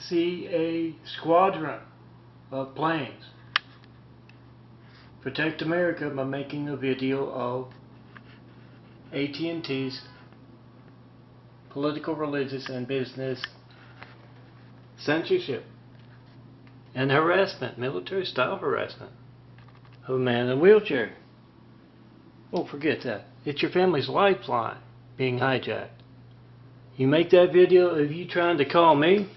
see a squadron of planes protect America by making a video of AT&T's political, religious, and business censorship and harassment, military-style harassment of a man in a wheelchair. Oh, forget that. It's your family's lifeline being hijacked. You make that video of you trying to call me,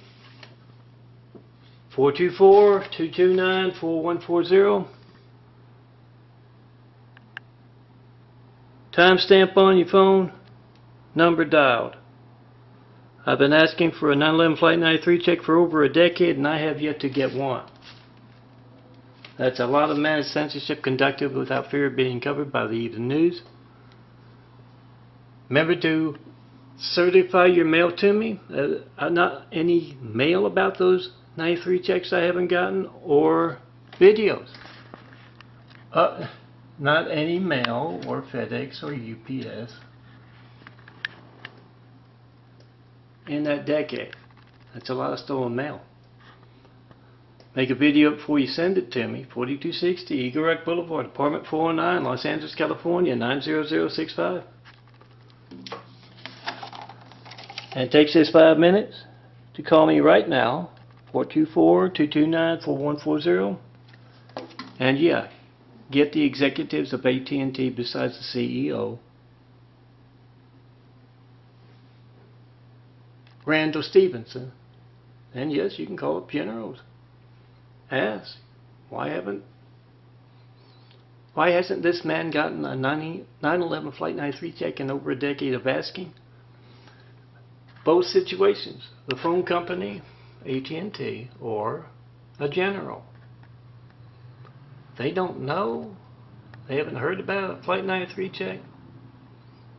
424-229-4140. Timestamp on your phone, number dialed. I've been asking for a 9/11 Flight 93 check for over a decade, and I have yet to get one. That's a lot of managed censorship conducted without fear of being covered by the evening news. Remember to certify your mail to me. Not any mail about those 93 checks I haven't gotten, or videos. Not any mail or FedEx or UPS in that decade. That's a lot of stolen mail. Make a video before you send it to me. 4260 Eagle Rock Boulevard, Apartment 409, Los Angeles, California, 90065. And it takes us 5 minutes to call me right now, 424-229-4140. And yeah, get the executives of AT&T besides the CEO, Randall Stevenson. And yes, you can call up generals. Ask, why hasn't this man gotten a 9/11 Flight 93 check in over a decade of asking? Both situations, the phone company, AT&T, or a general. They don't know, they haven't heard about a Flight 93 check.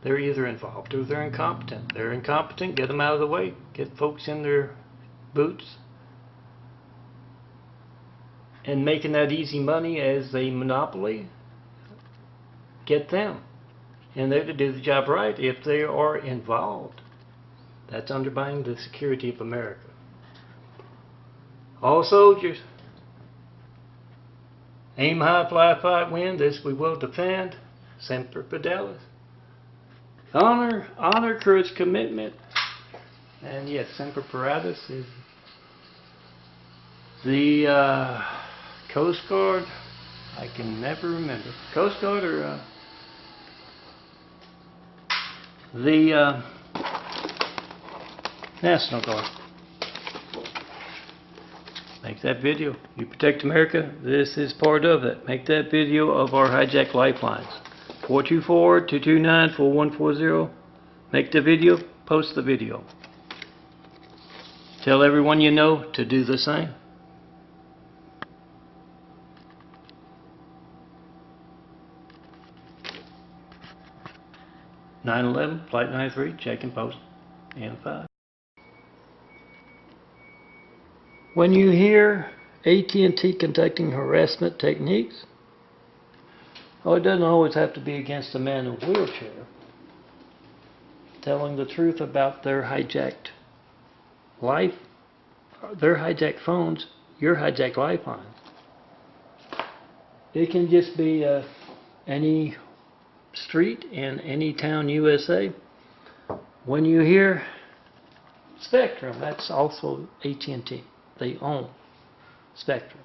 They're either involved or they're incompetent. They're incompetent, get them out of the way. Get folks in their boots and making that easy money as a monopoly. Get them. And they're to do the job right. If they are involved, that's undermining the security of America. All soldiers, aim high, fly fight, win. This we will defend. Semper Fidelis. Honor, courage, commitment. And yes, Semper Paratus is the Coast Guard. I can never remember. Coast Guard or the National Guard. Make that video. You protect America. This is part of it. Make that video of our hijack lifelines. 424-229-4140. Make the video. Post the video. Tell everyone you know to do the same. (9/11) Flight 93. Check and post. And 5. When you hear AT&T conducting harassment techniques, it doesn't always have to be against a man in a wheelchair. Telling the truth about their hijacked their hijacked phones, your hijacked lifelines. It can just be any street in any town USA. When you hear Spectrum, that's also AT&T. They own Spectrum.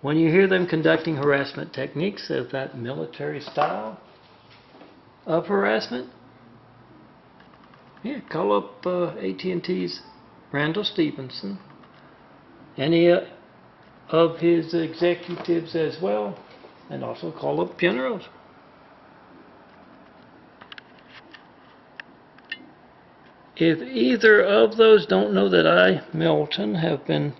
When you hear them conducting harassment techniques of that military style of harassment, yeah, call up AT&T's Randall Stevenson, any of his executives as well, and also call up generals. If either of those don't know that I, Milton, have been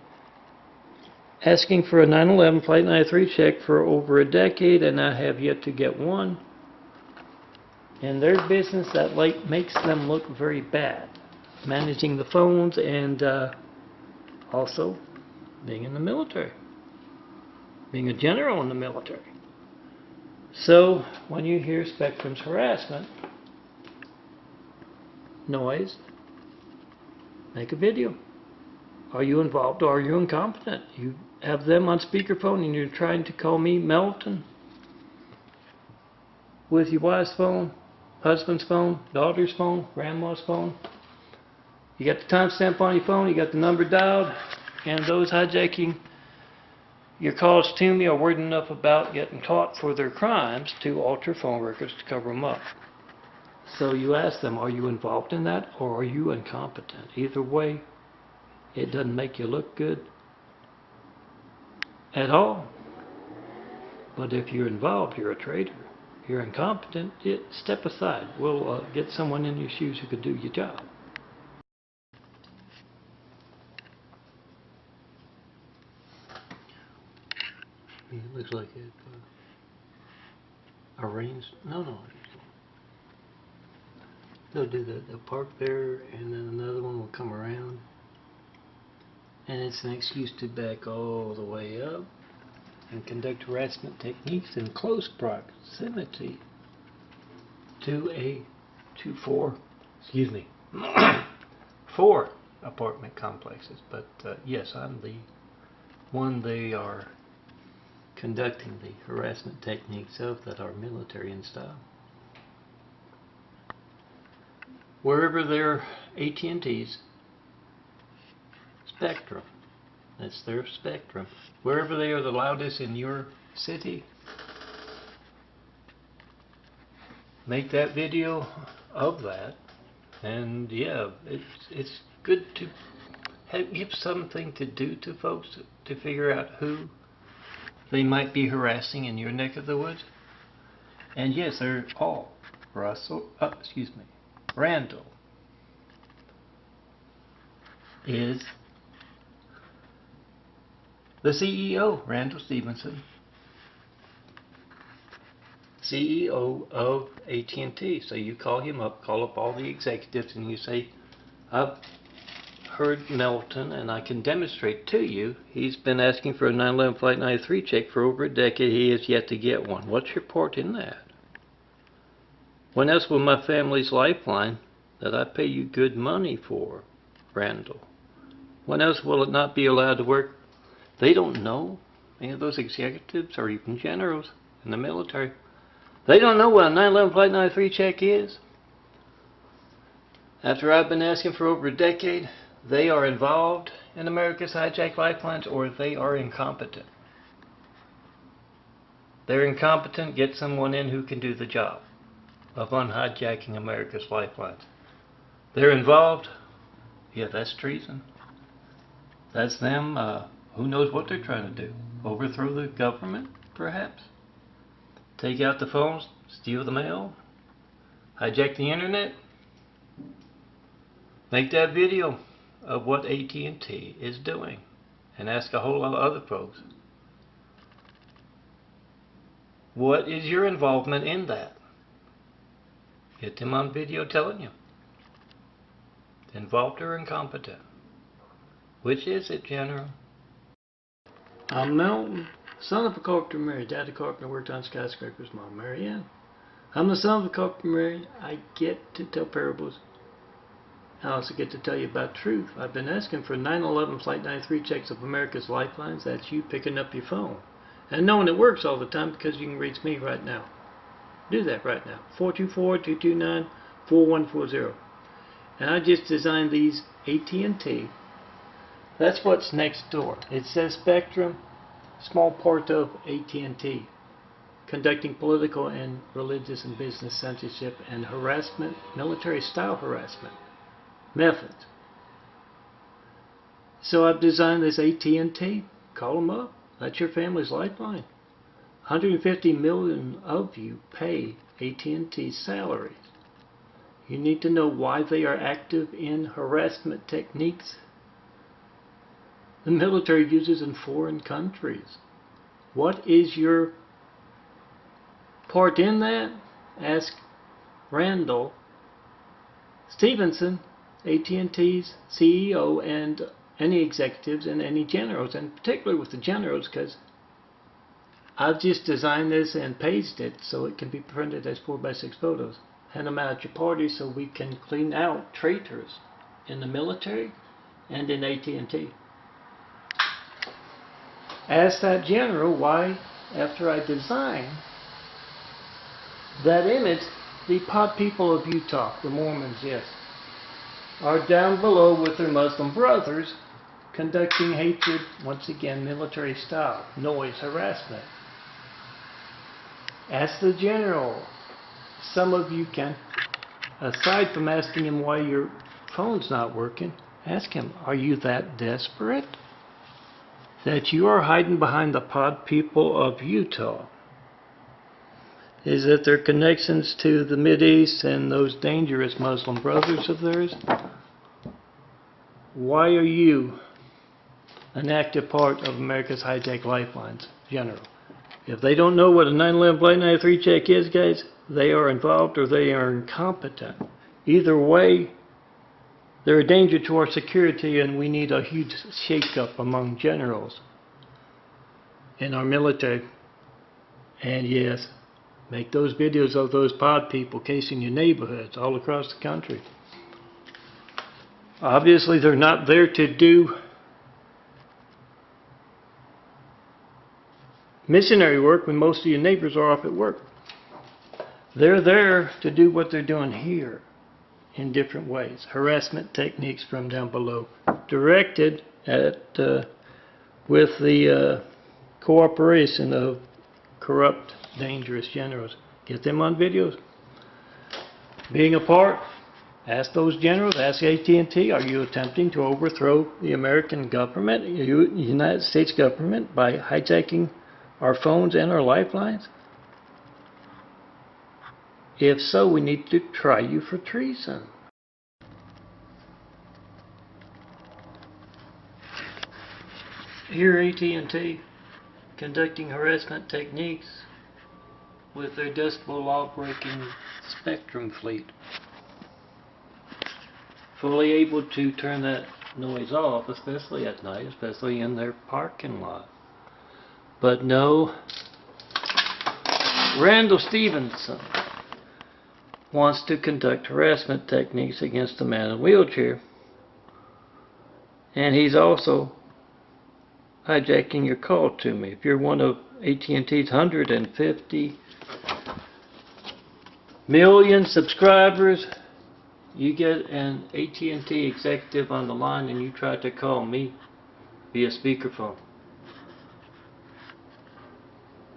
asking for a 9/11 Flight 93 check for over a decade and I have yet to get one, in their business that makes them look very bad. Managing the phones and also being in the military. Being a general in the military. So when you hear Spectrum's harassment noise, make a video. Are you involved or are you incompetent? You have them on speakerphone and you're trying to call me Melton with your wife's phone, husband's phone, daughter's phone, grandma's phone. You got the timestamp on your phone, you got the number dialed, and those hijacking your calls to me are worried enough about getting caught for their crimes to alter phone records to cover them up. So you ask them, are you involved in that or are you incompetent? Either way, it doesn't make you look good at all. But if you're involved, you're a traitor. You're incompetent, step aside. We'll get someone in your shoes who could do your job. It looks like it arranged. No. They'll do that. They'll park there, and then another one will come around. And it's an excuse to back all the way up and conduct harassment techniques in close proximity to four apartment complexes. But yes, I'm the one they are conducting the harassment techniques of that are military in style. Wherever their AT&T's spectrum, that's their spectrum. Wherever they are the loudest in your city, make that video of that. And yeah, it's good to give something to do to folks to figure out who they might be harassing in your neck of the woods. And yes, they're all Randall is the CEO, Randall Stevenson, CEO of AT&T. So you call him up, call up all the executives, and you say, I've heard Melton, and I can demonstrate to you he's been asking for a 9/11 Flight 93 check for over a decade. He has yet to get one. What's your part in that? When else will my family's lifeline that I pay you good money for, Randall? When else will it not be allowed to work? They don't know. Any of those executives or even generals in the military, they don't know what a 9/11 Flight 93 check is. After I've been asking for over a decade, they are involved in America's hijacked lifelines or they are incompetent. They're incompetent. Get someone in who can do the job of unhijacking America's lifelines. They're involved. Yeah, that's treason. That's them. Who knows what they're trying to do? Overthrow the government, perhaps? Take out the phones, steal the mail, hijack the internet? Make that video of what AT&T is doing and ask a whole lot of other folks, what is your involvement in that? Get them on video telling you. Involved or incompetent? Which is it, General? I'm Melton, son of a carpenter Mary. Dad a carpenter, worked on skyscrapers. Mom Mary Ann. I'm the son of a carpenter Mary. I get to tell parables. I also get to tell you about truth. I've been asking for 9/11 Flight 93 checks of America's lifelines. That's you picking up your phone and knowing it works all the time because you can reach me right now. Do that right now. 424-229-4140. And I just designed these AT&T. That's what's next door. It says Spectrum, small part of AT&T, conducting political and religious and business censorship and harassment, military-style harassment methods. So I've designed this AT&T. Call them up. That's your family's lifeline. 150 million of you pay AT&T salaries. You need to know why they are active in harassment techniques the military uses in foreign countries. What is your part in that? Ask Randall Stevenson, AT&T's CEO, and any executives and any generals, and particularly with the generals, because I've just designed this and paged it so it can be printed as 4x6 photos. Hand them out at your party so we can clean out traitors in the military and in AT&T. Asked that general why, after I designed that image, the pod people of Utah, the Mormons, yes, are down below with their Muslim brothers conducting hatred, once again military style, noise, harassment. Ask the general. Some of you can, aside from asking him why your phone's not working, ask him, are you that desperate that you are hiding behind the pod people of Utah? Is it their connections to the Mideast and those dangerous Muslim brothers of theirs? Why are you an active part of America's hijacked lifelines, General? If they don't know what a 9/11 Flight 93 check is, guys, they are involved or they are incompetent. Either way, they're a danger to our security, and we need a huge shake-up among generals in our military. And yes, make those videos of those pod people casing your neighborhoods all across the country. Obviously, they're not there to do missionary work when most of your neighbors are off at work. They're there to do what they're doing here in different ways. Harassment techniques from down below, directed at with the cooperation of corrupt, dangerous generals. Get them on videos. Being a part, ask those generals, ask AT&T, are you attempting to overthrow the American government, the United States government, by hijacking our phones and our lifelines? If so, we need to try you for treason. Here AT&T conducting harassment techniques with their decibel law-breaking Spectrum fleet. Fully able to turn that noise off, especially at night, especially in their parking lot. But no, Randall Stevenson wants to conduct harassment techniques against a man in a wheelchair, and he's also hijacking your call to me. If you're one of AT&T's 150 million subscribers, you get an AT&T executive on the line and you try to call me via speakerphone.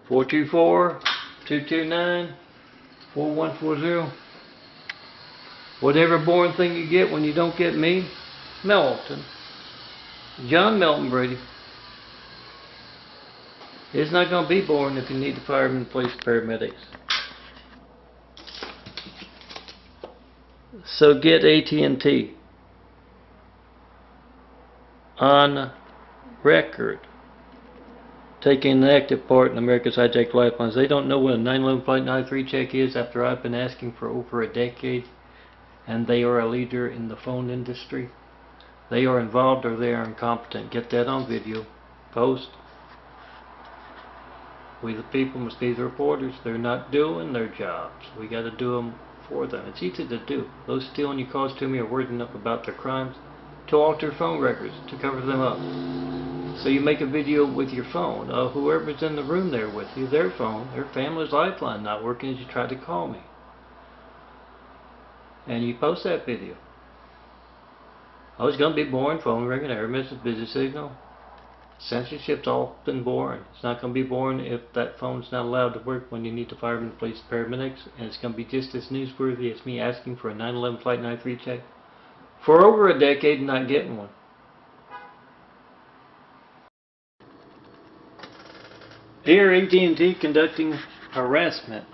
424-229-4140. Whatever boring thing you get when you don't get me, Melton. John Melton Brady. It's not going to be boring if you need the firemen, police, paramedics. So get AT&T on record taking an active part in America's hijacked lifelines. They don't know what a 9/11 Flight 93 check is after I've been asking for over a decade, and they are a leader in the phone industry. They are involved or they are incompetent. Get that on video. Post. We the people must be the reporters. They're not doing their jobs. We got to do them for them. It's easy to do. Those stealing your calls to me are worried enough about their crimes to alter phone records, to cover them up. So you make a video with your phone of whoever's in the room there with you, their phone, their family's lifeline not working as you try to call me. And you post that video. Oh, it's going to be boring. Phone ringing, error message, busy signal. Censorship's often boring. It's not going to be boring if that phone's not allowed to work when you need the firemen, police, paramedics, and it's going to be just as newsworthy as me asking for a 9/11 Flight 93 check for over a decade and not getting one. Here, AT&T conducting harassment.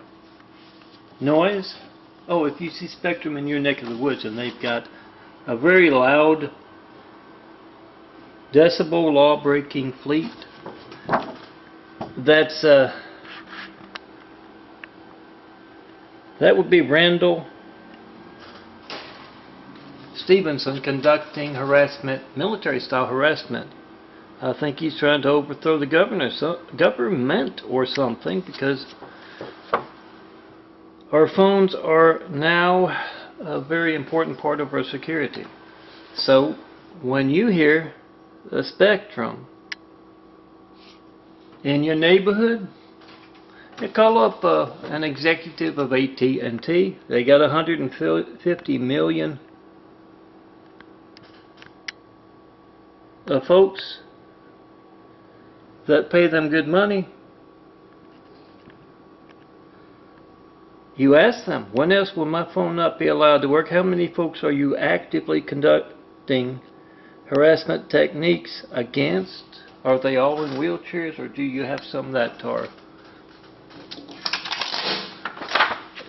Noise. Oh, if you see Spectrum in your neck of the woods and they've got a very loud decibel law-breaking fleet, that would be Randall Stevenson conducting harassment, military-style harassment. I think he's trying to overthrow the government or something, because our phones are now a very important part of our security. So when you hear the spectrum in your neighborhood, you call up an executive of AT&T. They got 150 million folks that pay them good money. You ask them, when else will my phone not be allowed to work? How many folks are you actively conducting harassment techniques against? Are they all in wheelchairs, or do you have some that are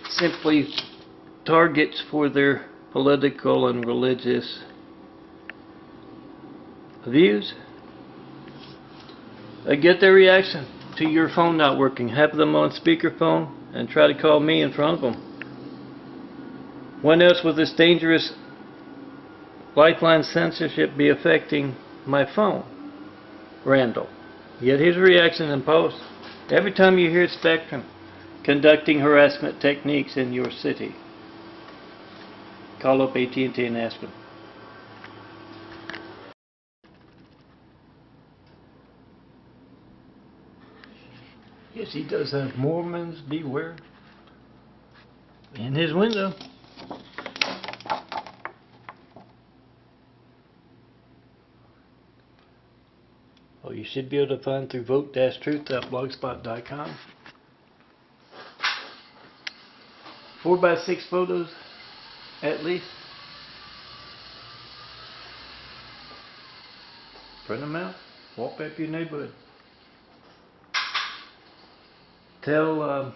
simply targets for their political and religious views? Get their reaction to your phone not working. Have them on speakerphone and try to call me in front of them. When else will this dangerous Lifeline censorship be affecting my phone? Randall. Get his reaction and post. Every time you hear Spectrum conducting harassment techniques in your city, call up AT&T and ask them. Yes, he does have Mormons beware in his window. Oh, you should be able to find through vote-truth.blogspot.com. 4x6 photos at least. Print them out. Walk up your neighborhood. Tell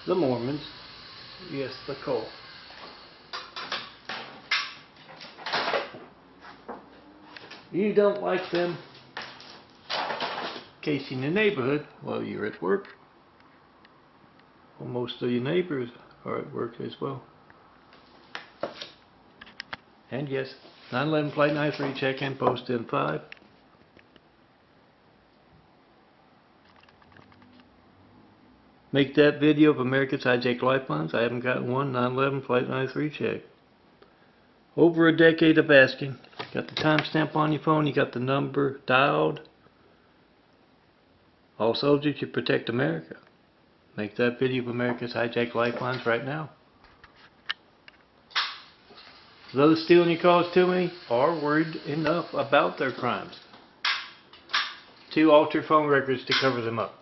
the Mormons, yes, the cult, you don't like them casing your neighborhood while you're at work. Well, most of your neighbors are at work as well. And yes, 911 Flight 93 check-in post in 5. Make that video of America's hijacked lifelines. I haven't gotten one. 911 Flight 93 check. Over a decade of asking. Got the timestamp on your phone. You got the number dialed. All soldiers, you protect America. Make that video of America's hijacked lifelines right now. Those stealing your calls to me are worried enough about their crimes to alter phone records to cover them up.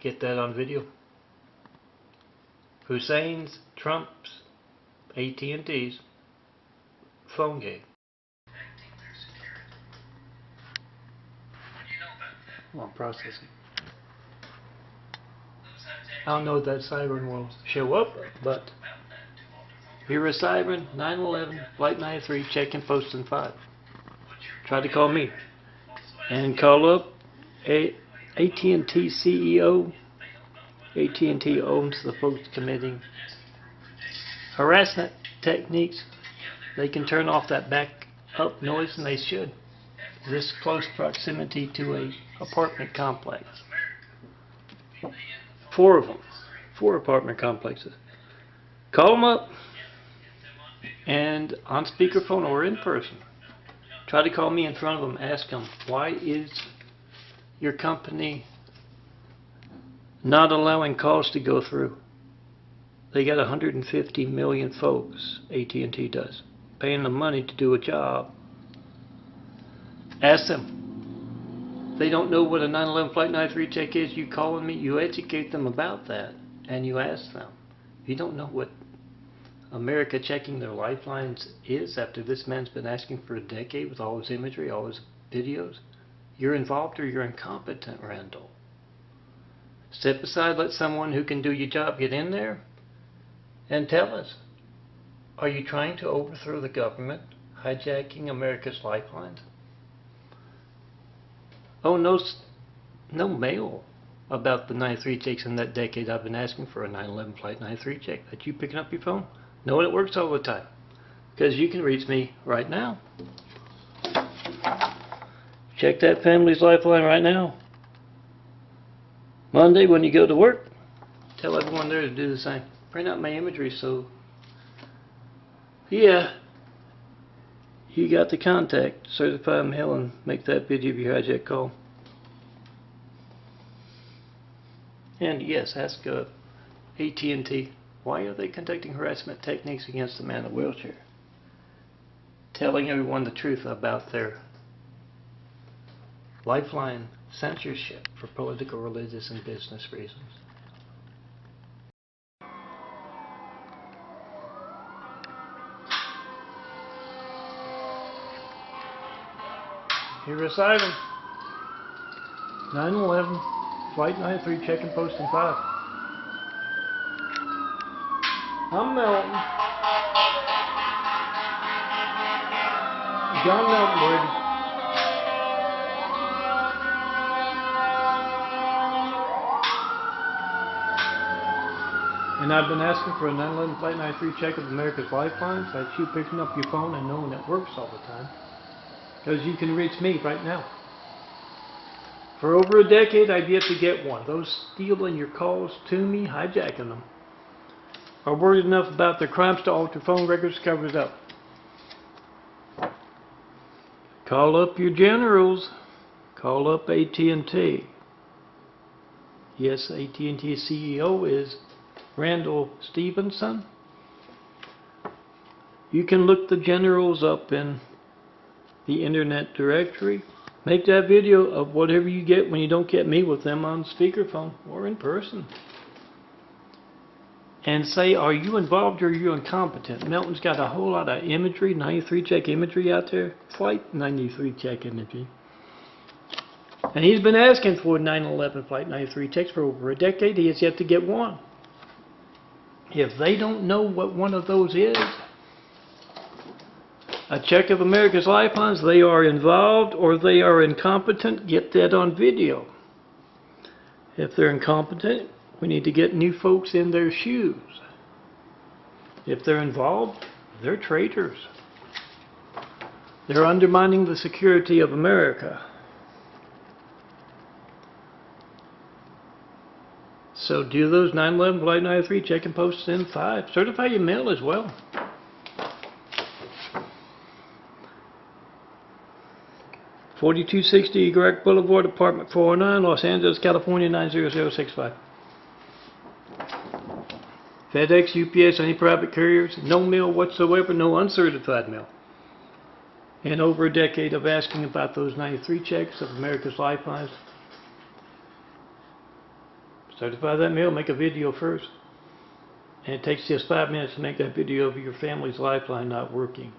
Get that on video. Hussein's, Trump's, AT&T's phone game. Well, I'm processing. I don't know if that siren will show up, but hear a siren, 911, Flight 93, check-in post in 5. Try to call me. And call up AT&T CEO. AT&T owns the folks committing harassment techniques. They can turn off that back-up noise, and they should. This close proximity to a apartment complex. 4 of them. 4 apartment complexes. Call them up, and on speakerphone or in person, try to call me in front of them. Ask them, why is your company not allowing calls to go through? They got 150 million folks, AT&T does, paying them money to do a job. Ask them. They don't know what a 911 Flight 93 check is. You calling me, you educate them about that, and you ask them. If you don't know what America checking their lifelines is after this man's been asking for a decade with all his imagery, all his videos, you're involved or you're incompetent, Randall. Step aside, let someone who can do your job get in there and tell us. Are you trying to overthrow the government, hijacking America's lifelines? Oh, no mail about the 93 checks in that decade. I've been asking for a 911 Flight 93 check. That you picking up your phone? No, it works all the time. Because you can reach me right now. Check that family's lifeline right now. Monday when you go to work, tell everyone there to do the same. Print out my imagery so Yeah, you got the contact. Certify mail and make that video of your hijack call. And yes, ask AT&T, why are they conducting harassment techniques against the man in the wheelchair? Telling everyone the truth about their lifeline censorship for political, religious, and business reasons. Here is Ivan. 9/11, Flight 93, check-in posting 5. I'm Melton. John Melton, Brady. And I've been asking for a 9/11 Flight 93 check of America's Lifelines. That's you picking up your phone and knowing it works all the time. Because you can reach me right now. For over a decade, I've yet to get one. Those stealing your calls to me, hijacking them, are worried enough about their crimes to alter phone records, cover it up. Call up your generals. Call up AT&T. Yes, AT&T CEO is Randall Stevenson. You can look the generals up in the internet directory. Make that video of whatever you get when you don't get me with them on speakerphone or in person. And say, are you involved or are you incompetent? Melton's got a whole lot of imagery, 93 check imagery out there. Flight 93 check imagery. And he's been asking for 9/11 Flight 93 checks for over a decade. He has yet to get one. If they don't know what one of those is, a check of America's Lifelines, they are involved or they are incompetent, get that on video. If they're incompetent, we need to get new folks in their shoes. If they're involved, they're traitors. They're undermining the security of America. So do those 9/11 Flight 93 check and posts in 5. Certify your mail as well. $4260 Greg Boulevard, Apartment 409, Los Angeles, California 90065. FedEx, UPS, any private carriers, no mail whatsoever, no uncertified mail. And over a decade of asking about those 93 checks of America's Lifelines. Certify that mail, make a video first. And it takes just 5 minutes to make that video of your family's lifeline not working.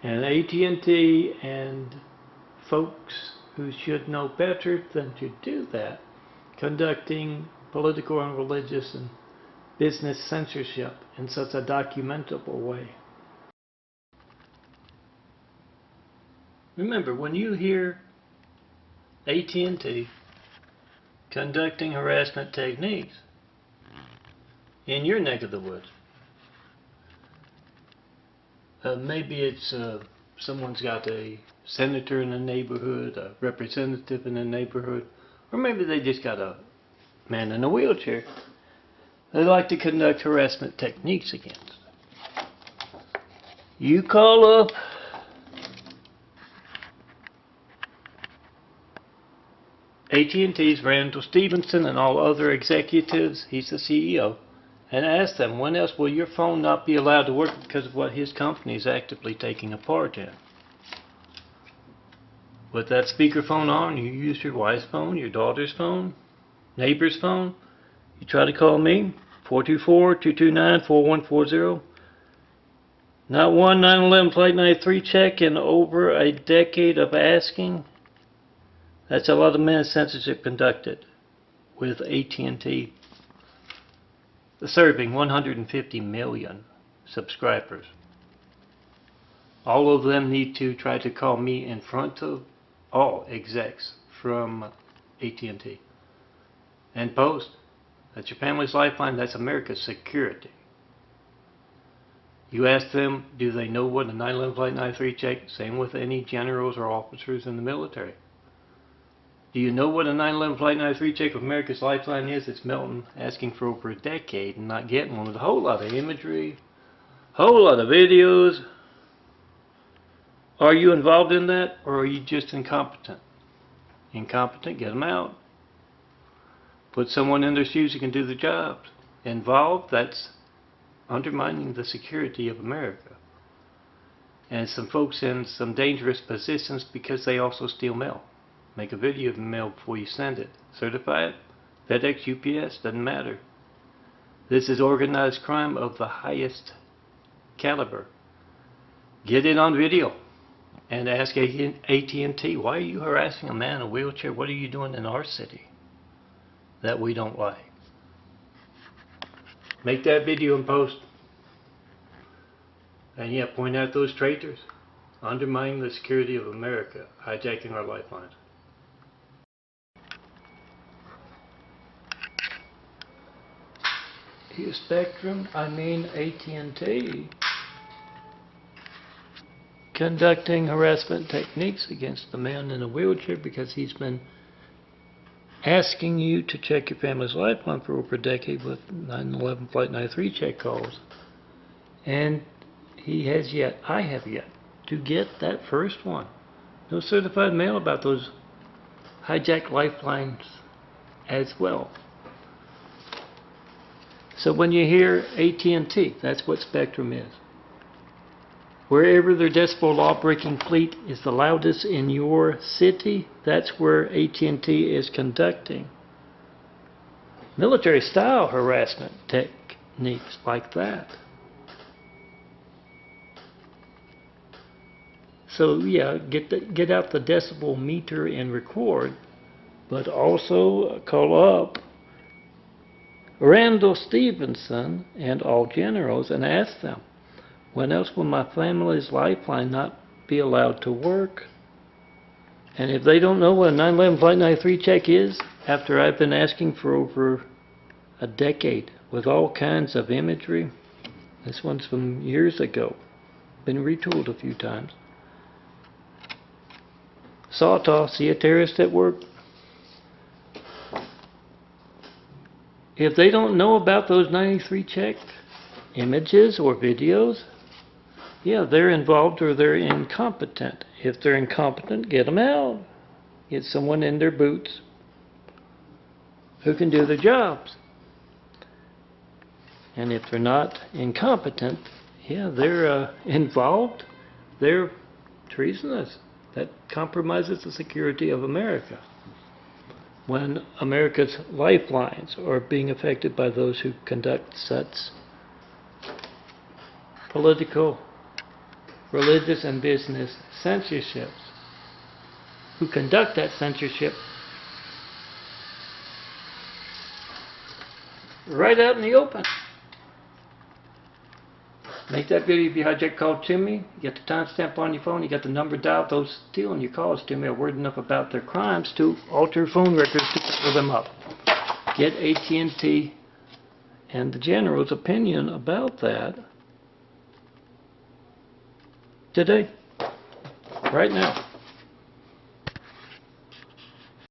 And AT&T and folks who should know better than to do that, conducting political and religious and business censorship in such a documentable way. Remember, when you hear AT&T conducting harassment techniques in your neck of the woods, maybe it's someone's got a senator in the neighborhood, a representative in the neighborhood, or maybe they just got a man in a wheelchair they like to conduct harassment techniques against. You call up AT&T's Randall Stevenson and all other executives, he's the CEO, and ask them, when else will your phone not be allowed to work because of what his company is actively taking a part in? With that speakerphone on, you use your wife's phone, your daughter's phone, neighbor's phone. You try to call me, 424-229-4140. Not one 9/11 Flight 93 check in over a decade of asking. That's a lot of mass censorship conducted with AT&T serving 150 million subscribers. All of them need to try to call me in front of all execs from AT&T and post. That's your family's lifeline. That's America's security. You ask them, do they know what a 9/11 Flight 93 check? Same with any generals or officers in the military. Do you know what a 9/11 Flight 93 check of America's Lifeline is? It's Melton asking for over a decade and not getting one, with a whole lot of imagery, a whole lot of videos. Are you involved in that, or are you just incompetent? Incompetent, get them out. Put someone in their shoes who can do the job. Involved, that's undermining the security of America. And some folks in some dangerous positions because they also steal mail. Make a video of the mail before you send it. Certify it. FedEx, UPS, doesn't matter. This is organized crime of the highest caliber. Get it on video and ask AT&T, why are you harassing a man in a wheelchair? What are you doing in our city that we don't like? Make that video and post. And yeah, point out those traitors undermining the security of America, hijacking our lifelines. Here, Spectrum, I mean AT&T, conducting harassment techniques against the man in a wheelchair because he's been asking you to check your family's lifeline for over a decade with 9/11 Flight 93 check calls. And I have yet to get that first one. No certified mail about those hijacked lifelines as well. So when you hear AT&T, that's what Spectrum is. Wherever their decibel law-breaking fleet is the loudest in your city, that's where AT&T is conducting military-style harassment techniques like that. So yeah, get out the decibel meter and record, but also call up Randall Stevenson and all generals and ask them, when else will my family's lifeline not be allowed to work? And if they don't know what a 9/11 Flight 93 check is, after I've been asking for over a decade with all kinds of imagery, this one's from years ago, been retooled a few times. Sawtall, see a terrorist at work? If they don't know about those 93 check images or videos, yeah, they're involved or they're incompetent. If they're incompetent, get them out. Get someone in their boots who can do the jobs. And if they're not incompetent, yeah, they're involved. They're treasonous. That compromises the security of America. When America's lifelines are being affected by those who conduct such political, religious, and business censorships, who conduct that censorship right out in the open. Make that video of your hijack call to me. You got the timestamp on your phone. You got the number dialed. Those stealing your calls to me are word enough about their crimes to alter phone records to cover them up. Get AT&T and the general's opinion about that today, right now.